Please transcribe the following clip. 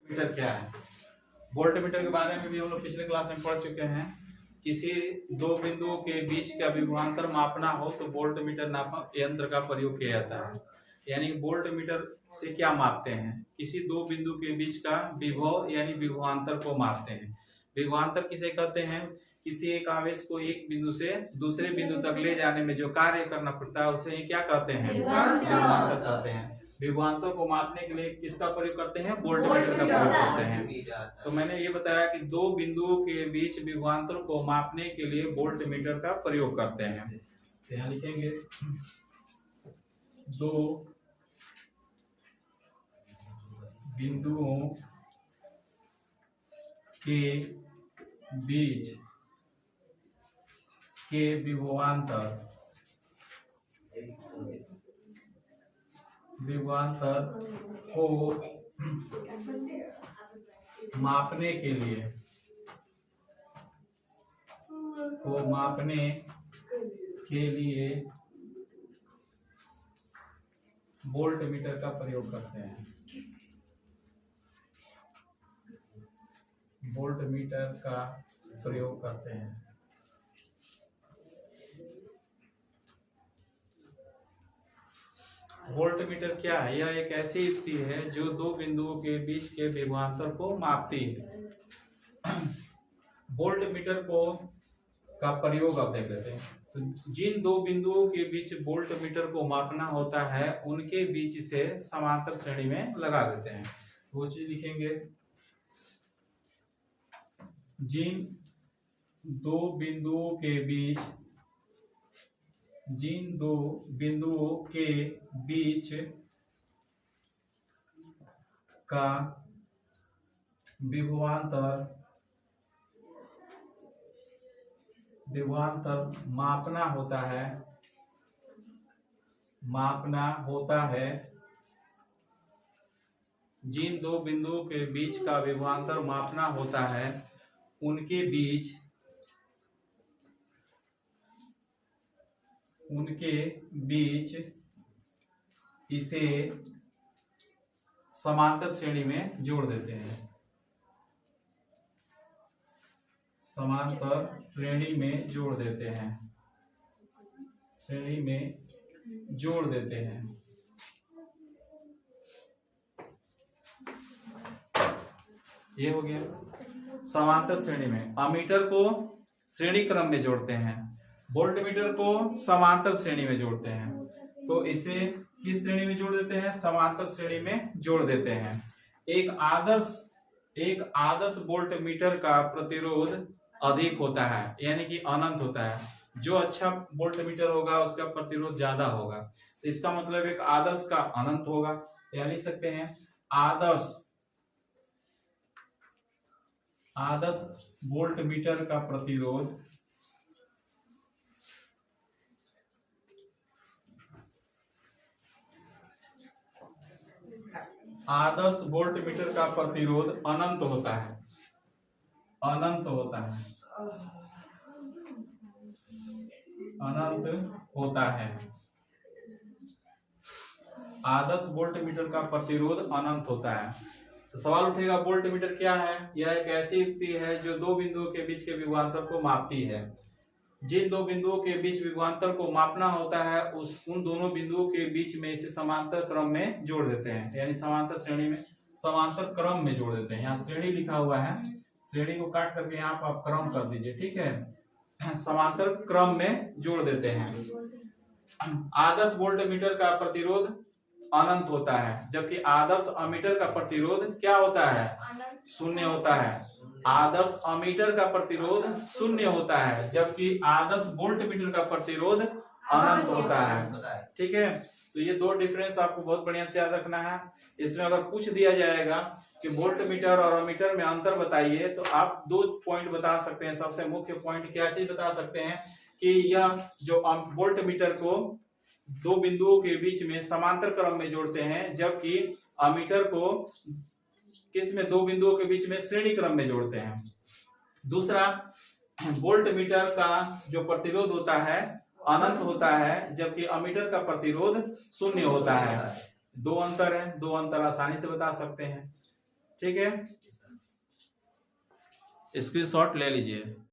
Metre क्या है? Volt meter के बारे में भी हम लोग पिछले क्लास में पढ़ चुके हैं। किसी दो बिंदुओं के बीच का विभवांतर मापना हो तो वोल्ट मीटर नापक यंत्र का प्रयोग किया जाता है। यानी वोल्ट मीटर से क्या मापते हैं? किसी दो बिंदु के बीच का विभव यानी विभवांतर को मापते हैं। विभवांतर किसे कहते हैं? किसी एक आवेश को एक बिंदु से दूसरे बिंदु तक ले जाने में जो कार्य करना पड़ता है उसे क्या कहते हैं? विभवांतर कहते हैं। विभवांतर को मापने के लिए किसका प्रयोग करते हैं? वोल्ट मीटर का प्रयोग करते हैं। तो मैंने ये बताया कि दो बिंदुओं के बीच विभवांतर को मापने के लिए वोल्ट मीटर का प्रयोग करते हैं। यहाँ लिखेंगे दो बिंदुओं के बीच के विभवांतर को मापने के लिए वोल्ट मीटर का प्रयोग करते हैं। वोल्ट मीटर का प्रयोग करते हैं। वोल्ट मीटर क्या है? यह एक ऐसी युक्ति है जो दो बिंदुओं के बीच के विभवांतर को मापती है। वोल्ट मीटर का प्रयोग आप देख लेते हैं। तो जिन दो बिंदुओं के बीच वोल्ट मीटर को मापना होता है उनके बीच से समांतर श्रेणी में लगा देते हैं। वो चीज लिखेंगे, जिन दो बिंदुओं के बीच का विभवांतर मापना होता है। जिन दो बिंदुओं के बीच का विभवांतर मापना होता है उनके बीच इसे समांतर श्रेणी में जोड़ देते हैं। समांतर श्रेणी में जोड़ देते हैं। ये हो गया समांतर श्रेणी में। अमीटर को श्रेणी क्रम में जोड़ते हैं, वोल्ट मीटर को समांतर श्रेणी में जोड़ते हैं। तो इसे किस श्रेणी में जोड़ देते हैं? समांतर श्रेणी में जोड़ देते हैं। एक आदर्श वोल्ट मीटर का प्रतिरोध अधिक होता है, यानी कि अनंत होता है। जो अच्छा वोल्ट मीटर होगा उसका प्रतिरोध ज्यादा होगा। तो इसका मतलब एक आदर्श का अनंत होगा। या लिख सकते हैं आदर्श वोल्ट मीटर का प्रतिरोध अनंत होता है। अनंत होता है। आदर्श वोल्ट मीटर का प्रतिरोध अनंत होता है। तो सवाल उठेगा वोल्ट मीटर क्या है? यह एक ऐसी युक्ति है जो दो बिंदुओं के बीच के विभवांतर को मापती है। जिन दो बिंदुओं के बीच विभवांतर को मापना होता है उन दोनों बिंदुओं के बीच में इसे समांतर क्रम में जोड़ देते हैं। यानी समांतर श्रेणी में, समांतर क्रम में जोड़ देते हैं। यहाँ श्रेणी लिखा हुआ है, श्रेणी को काट करके यहाँ पर आप क्रम कर दीजिए, ठीक है। समांतर क्रम में जोड़ देते हैं। आदर्श वोल्ट मीटर का प्रतिरोध अनंत होता है, जबकि आदर्श अमीटर का प्रतिरोध क्या होता है? शून्य होता है। आदर्श अमीटर का प्रतिरोध शून्य होता है, जबकि आदर्श वोल्ट मीटर का प्रतिरोध अनंत होता है। ठीक है, तो ये दो डिफरेंस आपको बहुत बढ़िया से याद रखना है। इसमें अगर पूछ दिया जाएगा कि वोल्ट मीटर और अमीटर में अंतर बताइए तो आप दो पॉइंट बता सकते हैं। सबसे मुख्य पॉइंट क्या चीज बता सकते हैं कि यह जो वोल्ट मीटर को दो बिंदुओं के बीच में समांतर क्रम में जोड़ते हैं, जबकि अमीटर को किस में? दो बिंदुओं के बीच में श्रेणी क्रम में जोड़ते हैं। दूसरा, वोल्ट मीटर का जो प्रतिरोध होता है अनंत होता है, जबकि अमीटर का प्रतिरोध शून्य होता है। दो अंतर है, दो अंतर आसानी से बता सकते हैं। ठीक है, स्क्रीनशॉट ले लीजिए।